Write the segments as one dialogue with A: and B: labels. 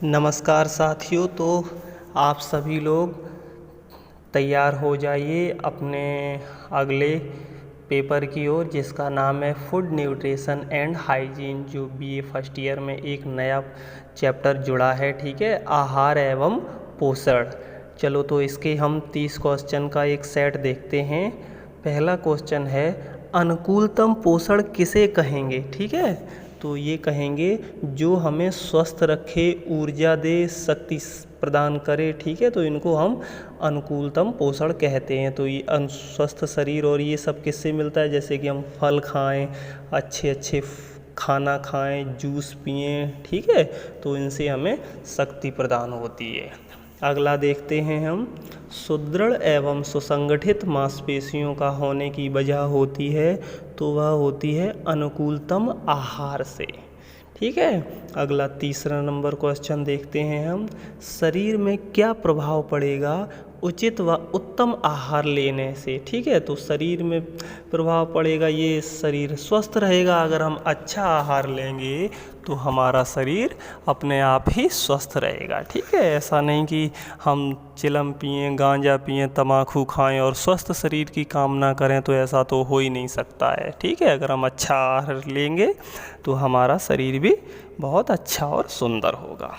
A: नमस्कार साथियों। तो आप सभी लोग तैयार हो जाइए अपने अगले पेपर की ओर, जिसका नाम है फूड न्यूट्रिशन एंड हाइजीन, जो बीए फर्स्ट ईयर में एक नया चैप्टर जुड़ा है। ठीक है, आहार एवं पोषण। चलो तो इसके हम 30 क्वेश्चन का एक सेट देखते हैं। पहला क्वेश्चन है, अनुकूलतम पोषण किसे कहेंगे। ठीक है, तो ये कहेंगे जो हमें स्वस्थ रखे, ऊर्जा दे, शक्ति प्रदान करे। ठीक है, तो इनको हम अनुकूलतम पोषण कहते हैं। तो ये स्वस्थ शरीर और ये सब किससे मिलता है, जैसे कि हम फल खाएं, अच्छे अच्छे खाना खाएं, जूस पिएं। ठीक है, तो इनसे हमें शक्ति प्रदान होती है। अगला देखते हैं हम, सुदृढ़ एवं सुसंगठित मांसपेशियों का होने की वजह होती है, तो वह होती है अनुकूलतम आहार से। ठीक है, अगला तीसरा नंबर क्वेश्चन देखते हैं हम, शरीर में क्या प्रभाव पड़ेगा उचित व उत्तम आहार लेने से। ठीक है, तो शरीर में प्रभाव पड़ेगा, ये शरीर स्वस्थ रहेगा अगर हम अच्छा आहार लेंगे, तो हमारा शरीर अपने आप ही स्वस्थ रहेगा। ठीक है, ऐसा नहीं कि हम चिलम पिएं, गांजा पिएं, तम्बाकू खाएं और स्वस्थ शरीर की कामना करें, तो ऐसा तो हो ही नहीं सकता है। ठीक है, अगर हम अच्छा आहार लेंगे तो हमारा शरीर भी बहुत अच्छा और सुंदर होगा।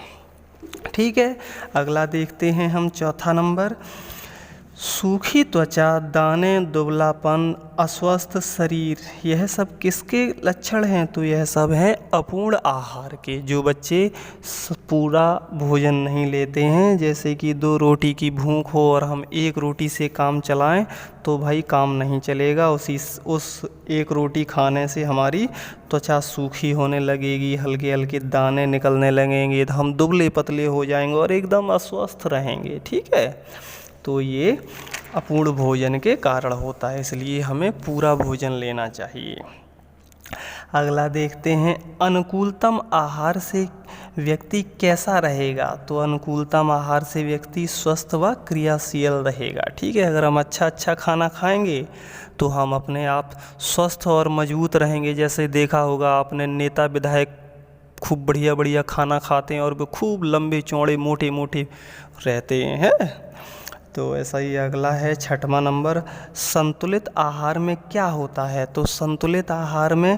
A: ठीक है, अगला देखते हैं हम चौथा नंबर, सूखी त्वचा, दाने, दुबलापन, अस्वस्थ शरीर, यह सब किसके लक्षण हैं। तो यह सब हैं अपूर्ण आहार के। जो बच्चे पूरा भोजन नहीं लेते हैं, जैसे कि 2 रोटी की भूख हो और हम 1 रोटी से काम चलाएं, तो भाई काम नहीं चलेगा। उस 1 रोटी खाने से हमारी त्वचा सूखी होने लगेगी, हल्के हल्के दाने निकलने लगेंगे, हम दुबले पतले हो जाएंगे और एकदम अस्वस्थ रहेंगे। ठीक है, तो ये अपूर्ण भोजन के कारण होता है, इसलिए हमें पूरा भोजन लेना चाहिए। अगला देखते हैं, अनुकूलतम आहार से व्यक्ति कैसा रहेगा। तो अनुकूलतम आहार से व्यक्ति स्वस्थ व क्रियाशील रहेगा। ठीक है, अगर हम अच्छा खाना खाएंगे तो हम अपने आप स्वस्थ और मजबूत रहेंगे। जैसे देखा होगा आपने, नेता विधायक खूब बढ़िया बढ़िया खाना खाते हैं और वो खूब लंबे चौड़े मोटे मोटे रहते हैं। तो ऐसा ही अगला है 6वां नंबर, संतुलित आहार में क्या होता है। तो संतुलित आहार में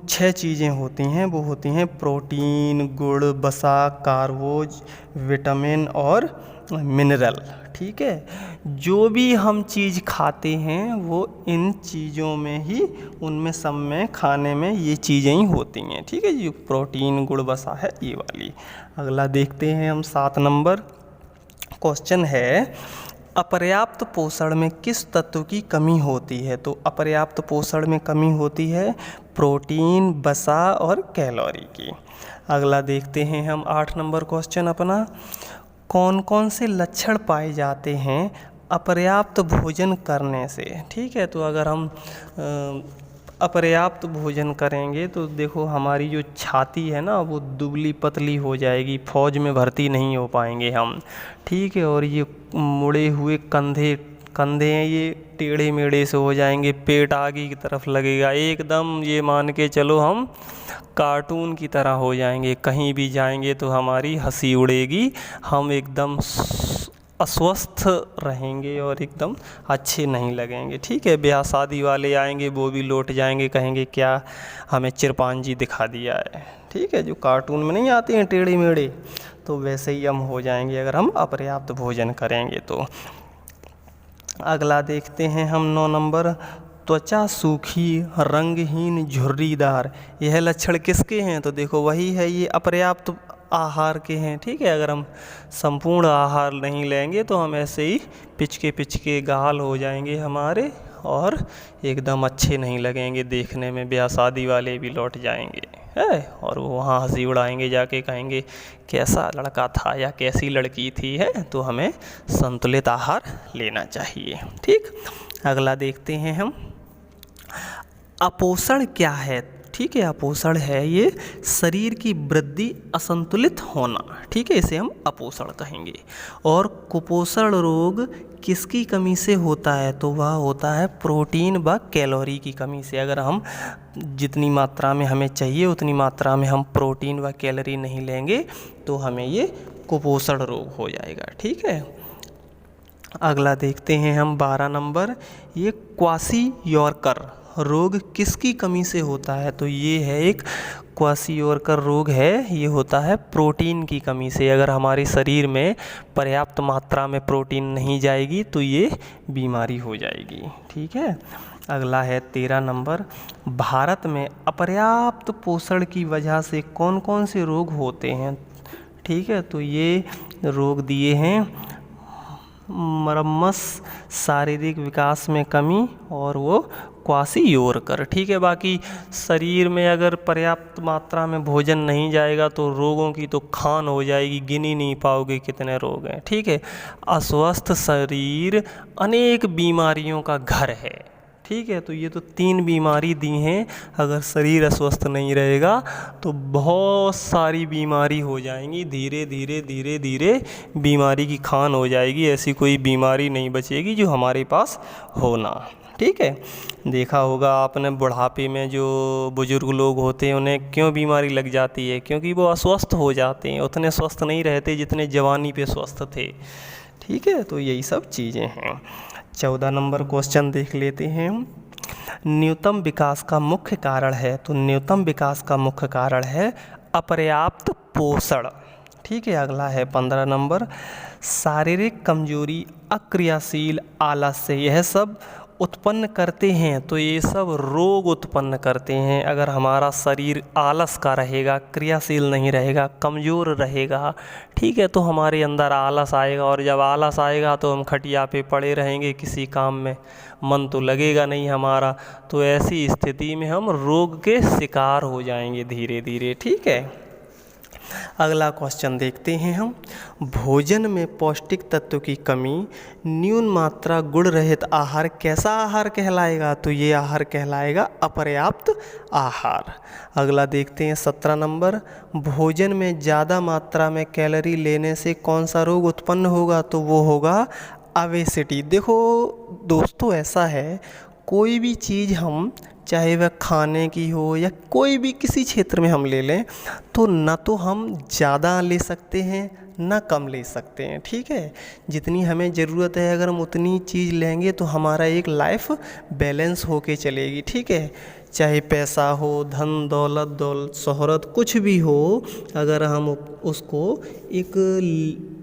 A: 6 चीज़ें होती हैं। वो होती हैं प्रोटीन, गुड़, वसा, कार्बोज, विटामिन और मिनरल। ठीक है, जो भी हम चीज़ खाते हैं वो इन चीज़ों में ही, उनमें सब में खाने में ये चीज़ें ही होती हैं। ठीक है, जो प्रोटीन, गुड़, वसा है ये वाली। अगला देखते हैं हम 7 नंबर क्वेश्चन है, अपर्याप्त पोषण में किस तत्व की कमी होती है। तो अपर्याप्त पोषण में कमी होती है प्रोटीन, वसा और कैलोरी की। अगला देखते हैं हम 8 नंबर क्वेश्चन अपना, कौन कौन से लक्षण पाए जाते हैं अपर्याप्त भोजन करने से। ठीक है, तो अगर हम अपर्याप्त भोजन करेंगे तो देखो हमारी जो छाती है ना, वो दुबली पतली हो जाएगी, फौज में भर्ती नहीं हो पाएंगे हम। ठीक है, और ये मुड़े हुए कंधे हैं, ये टेढ़े मेढ़े से हो जाएंगे, पेट आगे की तरफ लगेगा, एकदम ये मान के चलो हम कार्टून की तरह हो जाएंगे। कहीं भी जाएंगे तो हमारी हंसी उड़ेगी, हम एकदम अस्वस्थ रहेंगे और एकदम अच्छे नहीं लगेंगे। ठीक है, ब्याह शादी वाले आएंगे वो भी लौट जाएंगे, कहेंगे क्या हमें चिरपांजी दिखा दिया है। ठीक है, जो कार्टून में नहीं आते हैं टेढ़े मेढ़े, तो वैसे ही हम हो जाएंगे अगर हम अपर्याप्त भोजन करेंगे तो। अगला देखते हैं हम 9 नंबर, त्वचा सूखी, रंगहीन, झुर्रीदार, यह लक्षण किसके हैं। तो देखो वही है, ये अपर्याप्त आहार के हैं। ठीक है, अगर हम संपूर्ण आहार नहीं लेंगे तो हम ऐसे ही पिचके गाल हो जाएंगे हमारे और एकदम अच्छे नहीं लगेंगे देखने में, ब्याह शादी वाले भी लौट जाएंगे है और वो वहाँ हंसी उड़ाएंगे, जाके कहेंगे कैसा लड़का था या कैसी लड़की थी। है तो हमें संतुलित आहार लेना चाहिए। ठीक, अगला देखते हैं हम, अपोषण क्या है। ठीक है, अपोषण है ये शरीर की वृद्धि असंतुलित होना, ठीक है, इसे हम अपोषण कहेंगे। और कुपोषण रोग किसकी कमी से होता है, तो वह होता है प्रोटीन व कैलोरी की कमी से। अगर हम जितनी मात्रा में हमें चाहिए उतनी मात्रा में हम प्रोटीन व कैलोरी नहीं लेंगे तो हमें ये कुपोषण रोग हो जाएगा, ठीक है। अगला देखते हैं हम 12 नंबर, ये क्वाशीयोरकर रोग किसकी कमी से होता है, तो ये है एक क्वाशीयोरकर रोग है, ये होता है प्रोटीन की कमी से। अगर हमारे शरीर में पर्याप्त मात्रा में प्रोटीन नहीं जाएगी तो ये बीमारी हो जाएगी, ठीक है। अगला है 13 नंबर, भारत में अपर्याप्त पोषण की वजह से कौन कौन से रोग होते हैं, ठीक है। तो ये रोग दिए हैं मरम्मस, शारीरिक विकास में कमी और वो क्वाशीयोरकर, ठीक है। बाकी शरीर में अगर पर्याप्त मात्रा में भोजन नहीं जाएगा तो रोगों की तो खान हो जाएगी, गिन ही नहीं पाओगे कितने रोग हैं, ठीक है। अस्वस्थ शरीर अनेक बीमारियों का घर है, ठीक है। तो ये तो 3 बीमारी दी हैं, अगर शरीर अस्वस्थ नहीं रहेगा तो बहुत सारी बीमारी हो जाएंगी, धीरे धीरे धीरे धीरे बीमारी की खान हो जाएगी, ऐसी कोई बीमारी नहीं बचेगी जो हमारे पास होना, ठीक है। देखा होगा आपने बुढ़ापे में जो बुजुर्ग लोग होते हैं उन्हें क्यों बीमारी लग जाती है, क्योंकि वो अस्वस्थ हो जाते हैं, उतने स्वस्थ नहीं रहते जितने जवानी पे स्वस्थ थे, ठीक है। तो यही सब चीज़ें हैं। 14 नंबर क्वेश्चन देख लेते हैं, न्यूनतम विकास का मुख्य कारण है, तो न्यूनतम विकास का मुख्य कारण है अपर्याप्त पोषण, ठीक है। अगला है 15 नंबर, शारीरिक कमजोरी, अक्रियाशील आलस्य, यह सब उत्पन्न करते हैं, तो ये सब रोग उत्पन्न करते हैं। अगर हमारा शरीर आलस का रहेगा, क्रियाशील नहीं रहेगा, कमज़ोर रहेगा, ठीक है, तो हमारे अंदर आलस आएगा, और जब आलस आएगा तो हम खटिया पे पड़े रहेंगे, किसी काम में मन तो लगेगा नहीं हमारा, तो ऐसी स्थिति में हम रोग के शिकार हो जाएंगे धीरे धीरे, ठीक है। अगला क्वेश्चन देखते हैं हम, भोजन में पौष्टिक तत्व की कमी, न्यून मात्रा गुण रहित आहार कैसा आहार कहलाएगा, तो ये आहार कहलाएगा अपर्याप्त आहार। अगला देखते हैं 17 नंबर, भोजन में ज़्यादा मात्रा में कैलोरी लेने से कौन सा रोग उत्पन्न होगा, तो वो होगा ओबेसिटी। देखो दोस्तों, ऐसा है कोई भी चीज़ हम चाहे वह खाने की हो या कोई भी किसी क्षेत्र में हम ले लें, तो ना तो हम ज़्यादा ले सकते हैं ना कम ले सकते हैं, ठीक है। जितनी हमें ज़रूरत है अगर हम उतनी चीज़ लेंगे तो हमारा एक लाइफ बैलेंस होके चलेगी, ठीक है। चाहे पैसा हो, धन दौलत शोहरत कुछ भी हो, अगर हम उसको एक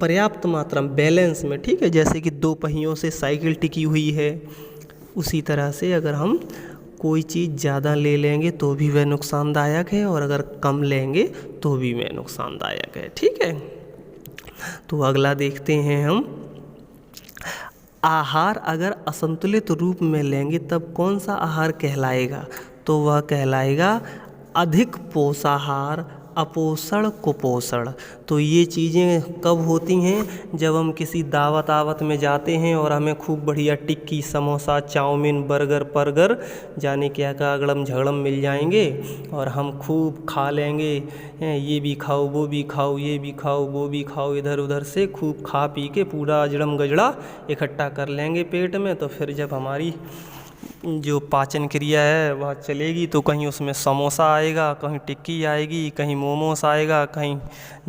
A: पर्याप्त मात्रा में बैलेंस में, ठीक है, जैसे कि 2 पहियों से साइकिल टिकी हुई है, उसी तरह से अगर हम कोई चीज़ ज़्यादा ले लेंगे तो भी वह नुकसानदायक है, और अगर कम लेंगे तो भी वह नुकसानदायक है, ठीक है। तो अगला देखते हैं हम, आहार अगर असंतुलित रूप में लेंगे तब कौन सा आहार कहलाएगा, तो वह कहलाएगा अधिक पोषाहार, अपोषण, कुपोषण। तो ये चीज़ें कब होती हैं, जब हम किसी दावत में जाते हैं और हमें खूब बढ़िया टिक्की, समोसा, चाउमीन, बर्गर पर्गर जाने क्या का अगड़म झगड़म मिल जाएंगे, और हम खूब खा लेंगे, ये भी खाओ वो भी खाओ, ये भी खाओ वो भी खाओ, इधर उधर से खूब खा पी के पूरा अजड़म गजड़ा इकट्ठा कर लेंगे पेट में। तो फिर जब हमारी जो पाचन क्रिया है वह चलेगी तो कहीं उसमें समोसा आएगा, कहीं टिक्की आएगी, कहीं मोमोस आएगा, कहीं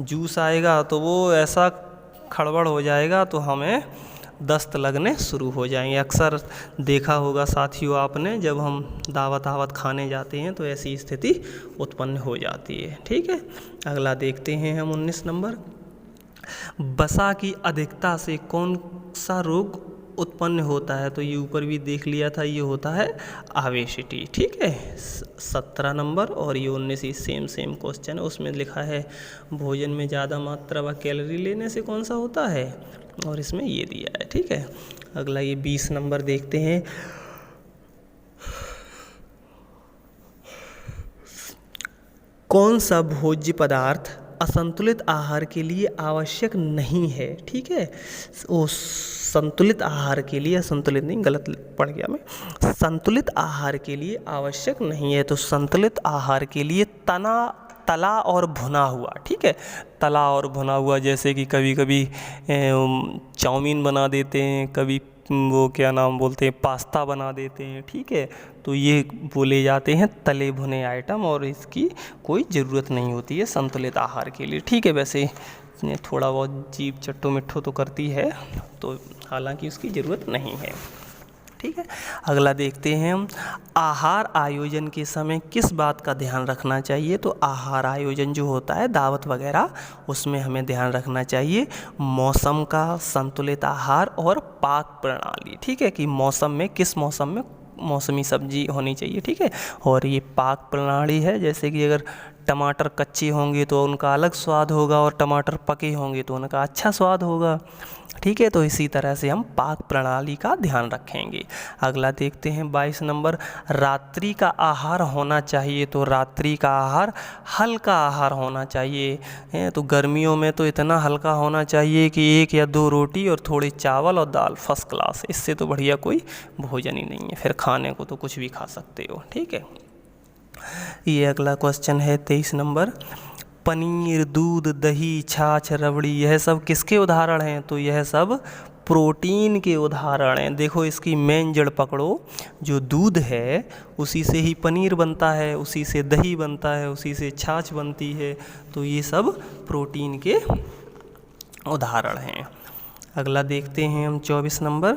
A: जूस आएगा, तो वो ऐसा खड़बड़ हो जाएगा तो हमें दस्त लगने शुरू हो जाएंगे। अक्सर देखा होगा साथियों आपने, जब हम दावत खाने जाते हैं तो ऐसी स्थिति उत्पन्न हो जाती है, ठीक है। अगला देखते हैं हम 19 नंबर, वसा की अधिकता से कौन सा रोग उत्पन्न होता है, तो ये ऊपर भी देख लिया था, ये होता है ओबेसिटी, ठीक है। 17 नंबर और ये 19 ही सेम क्वेश्चन है, उसमें लिखा है भोजन में ज़्यादा मात्रा व कैलोरी लेने से कौन सा होता है, और इसमें ये दिया है, ठीक है। अगला ये 20 नंबर देखते हैं, कौन सा भोज्य पदार्थ असंतुलित आहार के लिए आवश्यक नहीं है। ठीक है, वो संतुलित आहार के लिए, संतुलित नहीं, गलत पढ़ गया मैं, संतुलित आहार के लिए आवश्यक नहीं है। तो संतुलित आहार के लिए तला और भुना हुआ, ठीक है, तला और भुना हुआ, जैसे कि कभी कभी चाउमीन बना देते हैं, कभी वो क्या नाम बोलते हैं, पास्ता बना देते हैं, ठीक है, तो ये बोले जाते हैं तले भुने आइटम, और इसकी कोई ज़रूरत नहीं होती है संतुलित आहार के लिए। ठीक है, वैसे थोड़ा बहुत जीभ चट्टो मिट्ठो तो करती है, तो हालांकि उसकी ज़रूरत नहीं है। ठीक है, अगला देखते हैं हम, आहार आयोजन के समय किस बात का ध्यान रखना चाहिए। तो आहार आयोजन जो होता है दावत वगैरह, उसमें हमें ध्यान रखना चाहिए मौसम का, संतुलित आहार और पाक प्रणाली। ठीक है, कि मौसम में, किस मौसम में मौसमी सब्जी होनी चाहिए। ठीक है, और ये पाक प्रणाली है, जैसे कि अगर टमाटर कच्चे होंगे तो उनका अलग स्वाद होगा, और टमाटर पके होंगे तो उनका अच्छा स्वाद होगा। ठीक है, तो इसी तरह से हम पाक प्रणाली का ध्यान रखेंगे। अगला देखते हैं 22 नंबर, रात्रि का आहार होना चाहिए। तो रात्रि का आहार हल्का आहार होना चाहिए। तो गर्मियों में तो इतना हल्का होना चाहिए कि 1 या 2 रोटी और थोड़े चावल और दाल, फर्स्ट क्लास, इससे तो बढ़िया कोई भोजन ही नहीं है। फिर खाने को तो कुछ भी खा सकते हो। ठीक है, ये अगला क्वेश्चन है 23 नंबर, पनीर, दूध, दही, छाछ, रबड़ी, यह सब किसके उदाहरण हैं। तो यह सब प्रोटीन के उदाहरण हैं। देखो इसकी मेन जड़ पकड़ो, जो दूध है उसी से ही पनीर बनता है, उसी से दही बनता है, उसी से छाछ बनती है, तो ये सब प्रोटीन के उदाहरण हैं। अगला देखते हैं हम 24 नंबर,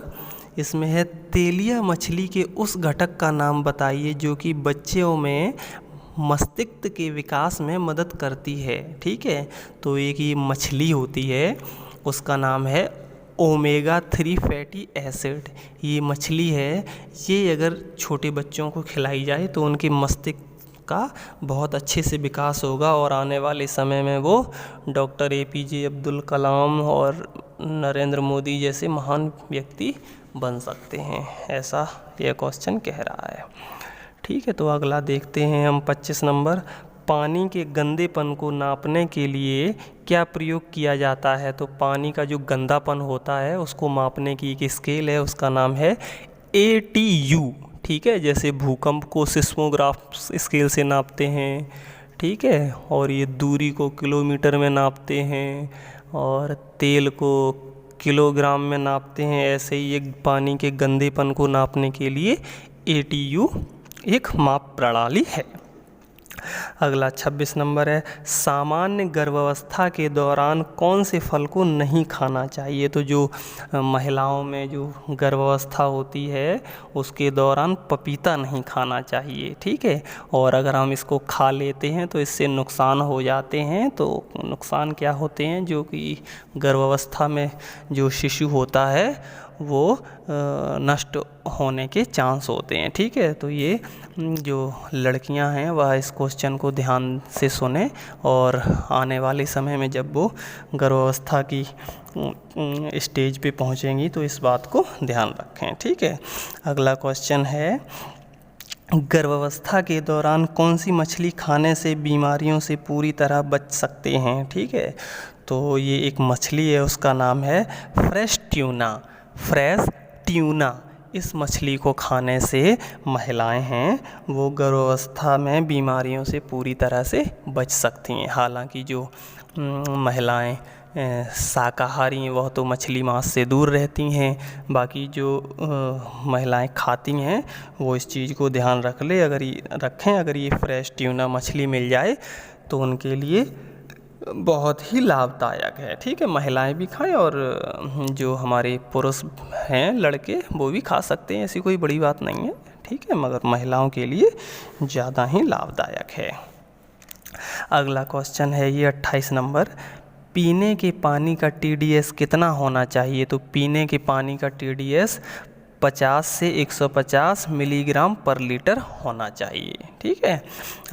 A: इसमें है तेलिया मछली के उस घटक का नाम बताइए जो कि बच्चों में मस्तिष्क के विकास में मदद करती है। ठीक है, तो एक ये मछली होती है, उसका नाम है ओमेगा 3 फैटी एसिड। ये मछली है, ये अगर छोटे बच्चों को खिलाई जाए तो उनके मस्तिष्क का बहुत अच्छे से विकास होगा, और आने वाले समय में वो डॉक्टर APJ अब्दुल कलाम और नरेंद्र मोदी जैसे महान व्यक्ति बन सकते हैं, ऐसा यह क्वेश्चन कह रहा है। ठीक है, तो अगला देखते हैं हम 25 नंबर, पानी के गंदेपन को नापने के लिए क्या प्रयोग किया जाता है। तो पानी का जो गंदापन होता है उसको मापने की एक स्केल है, उसका नाम है ATU। ठीक है, जैसे भूकंप को सिस्मोग्राफ स्केल से नापते हैं। ठीक है, और ये दूरी को किलोमीटर में नापते हैं, और तेल को किलोग्राम में नापते हैं। ऐसे ही एक पानी के गंदेपन को नापने के लिए ATU एक माप प्रणाली है। अगला 26 नंबर है, सामान्य गर्भावस्था के दौरान कौन से फल को नहीं खाना चाहिए। तो जो महिलाओं में जो गर्भावस्था होती है उसके दौरान पपीता नहीं खाना चाहिए। ठीक है, और अगर हम इसको खा लेते हैं तो इससे नुकसान हो जाते हैं। तो नुकसान क्या होते हैं, जो कि गर्भावस्था में जो शिशु होता है वो नष्ट होने के चांस होते हैं। ठीक है, तो ये जो लड़कियां हैं वह इस क्वेश्चन को ध्यान से सुने, और आने वाले समय में जब वो गर्भावस्था की स्टेज पे पहुंचेंगी तो इस बात को ध्यान रखें। ठीक है, अगला क्वेश्चन है, गर्भावस्था के दौरान कौन सी मछली खाने से बीमारियों से पूरी तरह बच सकते हैं। ठीक है, तो ये एक मछली है, उसका नाम है फ्रेश ट्यूना। इस मछली को खाने से महिलाएं हैं वो गर्भावस्था में बीमारियों से पूरी तरह से बच सकती हैं। हालांकि जो महिलाएं शाकाहारी हैं वह तो मछली मांस से दूर रहती हैं, बाकी जो महिलाएं खाती हैं वो इस चीज़ को ध्यान रखें। अगर ये फ्रेश ट्यूना मछली मिल जाए तो उनके लिए बहुत ही लाभदायक है। ठीक है, महिलाएं भी खाएं और जो हमारे पुरुष हैं, लड़के, वो भी खा सकते हैं, ऐसी कोई बड़ी बात नहीं है। ठीक है, मगर महिलाओं के लिए ज़्यादा ही लाभदायक है। अगला क्वेश्चन है ये 28 नंबर, पीने के पानी का TDS कितना होना चाहिए। तो पीने के पानी का TDS 50 से 150 मिलीग्राम पर लीटर होना चाहिए। ठीक है,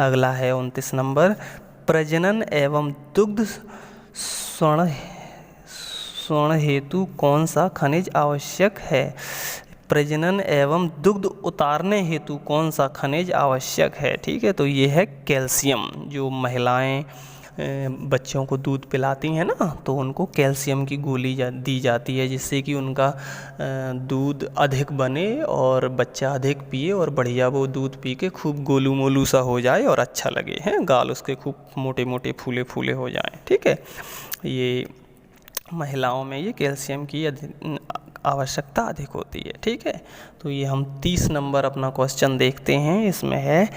A: अगला है 29 नंबर, प्रजनन एवं दुग्ध स्वर्ण हेतु कौन सा खनिज आवश्यक है। प्रजनन एवं दुग्ध उतारने हेतु कौन सा खनिज आवश्यक है। ठीक है, तो ये है कैल्शियम। जो महिलाएं बच्चों को दूध पिलाती हैं ना, तो उनको कैल्शियम की गोली दी जाती है, जिससे कि उनका दूध अधिक बने और बच्चा अधिक पिए और बढ़िया वो दूध पी के खूब गोलू मोलू सा हो जाए और अच्छा लगे, हैं गाल उसके खूब मोटे मोटे फूले फूले हो जाएं। ठीक है, ये महिलाओं में ये कैल्शियम की आवश्यकता अधिक होती है। ठीक है, तो ये हम 30 नंबर अपना क्वेश्चन देखते हैं। इसमें है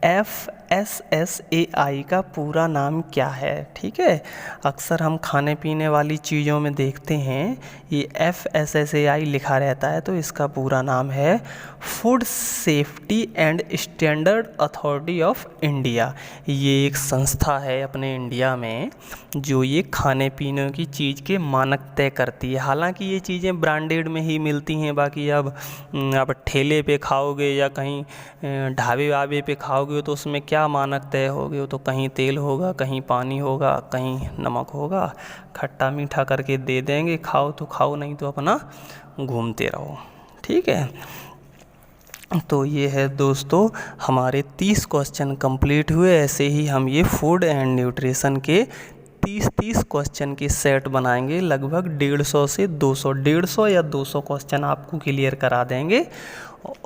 A: FSSAI का पूरा नाम क्या है। ठीक है, अक्सर हम खाने पीने वाली चीज़ों में देखते हैं ये FSSAI लिखा रहता है, तो इसका पूरा नाम है food safety and standard authority of India. ये एक संस्था है अपने इंडिया में जो ये खाने पीने की चीज़ के मानक तय करती है। हालांकि ये चीज़ें ब्रांडेड में ही मिलती हैं, बाकी अब आप ठेले पे खाओगे या कहीं ढाबे वाबे पे खाओगे तो उसमें क्या मानक तय होगे, तो कहीं तेल होगा, कहीं पानी होगा, कहीं नमक होगा, खट्टा मीठा करके दे देंगे, खाओ तो खाओ, नहीं तो अपना घूमते रहो। ठीक है, तो ये है दोस्तों हमारे 30 क्वेश्चन कंप्लीट हुए। ऐसे ही हम ये फूड एंड न्यूट्रिशन के 30 क्वेश्चन की सेट बनाएंगे, लगभग 150 से 200 या 200 क्वेश्चन आपको क्लियर करा देंगे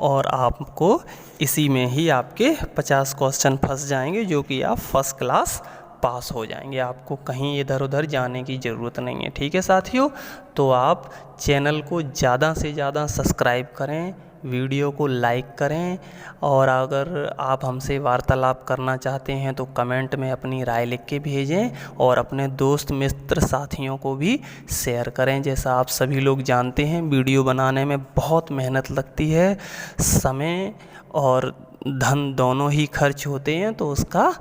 A: और आपको इसी में ही आपके 50 क्वेश्चन फंस जाएंगे, जो कि आप फर्स्ट क्लास पास हो जाएंगे। आपको कहीं इधर उधर जाने की ज़रूरत नहीं है। ठीक है साथियों, तो आप चैनल को ज़्यादा से ज़्यादा सब्सक्राइब करें, वीडियो को लाइक करें, और अगर आप हमसे वार्तालाप करना चाहते हैं तो कमेंट में अपनी राय लिख के भेजें और अपने दोस्त मित्र साथियों को भी शेयर करें। जैसा आप सभी लोग जानते हैं वीडियो बनाने में बहुत मेहनत लगती है, समय और धन दोनों ही खर्च होते हैं, तो उसका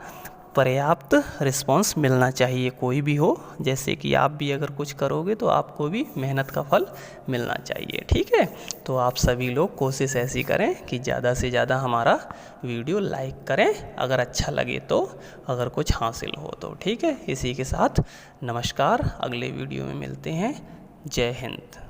A: पर्याप्त रिस्पांस मिलना चाहिए, कोई भी हो। जैसे कि आप भी अगर कुछ करोगे तो आपको भी मेहनत का फल मिलना चाहिए। ठीक है, तो आप सभी लोग कोशिश ऐसी करें कि ज़्यादा से ज़्यादा हमारा वीडियो लाइक करें, अगर अच्छा लगे तो, अगर कुछ हासिल हो तो। ठीक है, इसी के साथ नमस्कार, अगले वीडियो में मिलते हैं। जय हिंद।